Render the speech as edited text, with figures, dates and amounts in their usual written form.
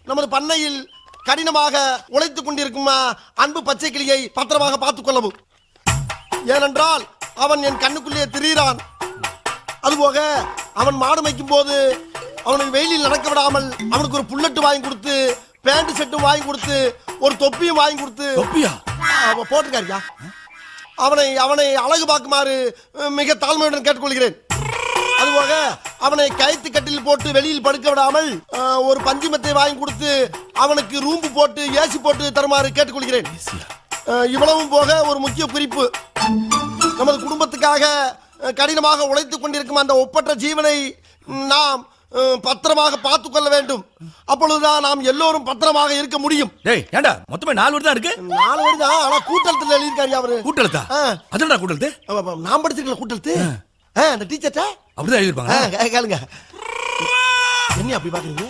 நமது பண்ணையில் கடினமாக உழைத்துக் கொண்டிருக்கும் அன்பு பச்சை கிளியை பத்திரமாக பார்த்துக் கொள்ளவும். ஏனென்றால் அவன் என் கண்ணுக்குள்ளே திரிகிறான். அதுபோக அவன் மாடு மேய்க்கும் போது அவனுக்கு வெயிலில் நடக்க விடாமல் அவனுக்கு ஒரு புல்லட்டு வாங்கி கொடுத்து, பேண்ட் செட்டும் வாங்கி கொடுத்து, ஒரு தொப்பியும் வாங்கி கொடுத்து போட்டிருக்காருயா. அவனை அவனை அழகு பார்க்குமாறு மிக தாழ்மையுடன் கேட்டுக்கொள்கிறேன். அதுபோக அவனை கயிற்று கட்டில் போட்டு வெளியில் படுக்க விடாமல் ஒரு பஞ்சுமத்தை வாங்கி கொடுத்து அவனுக்கு ரூம்பு போட்டு ஏசி போட்டு தருமாறு கேட்டுக்கொள்கிறேன். இவ்வளவும் போக ஒரு முக்கிய குறிப்பு, நமது குடும்பத்துக்காக கடினமாக உழைத்துக் கொண்டிருக்கும் அந்த ஒப்பற்ற ஜீவனை நாம் பத்திரமாக பார்த்துக் கொள்ள வேண்டும். அப்பொழுதுதான் நாம் எல்லோரும் பத்திரமாக இருக்க முடியும். ஏண்டா மொத்தமே 4 வரி தான் இருக்கு. 4 வரி தான், ஆனா கூட்டெழுத்துல எழுதியிருக்காரு அவரு. கூட்டெழுத்தா? அதுடா கூட்டெழுத்து. நான் படிச்சிருக்கல கூட்டெழுத்து. அந்த டீச்சர்ட்ட அப்படிதான் எழுதிருப்பாங்க. கேளுங்க. என்ன அப்படி பாக்குறீங்க?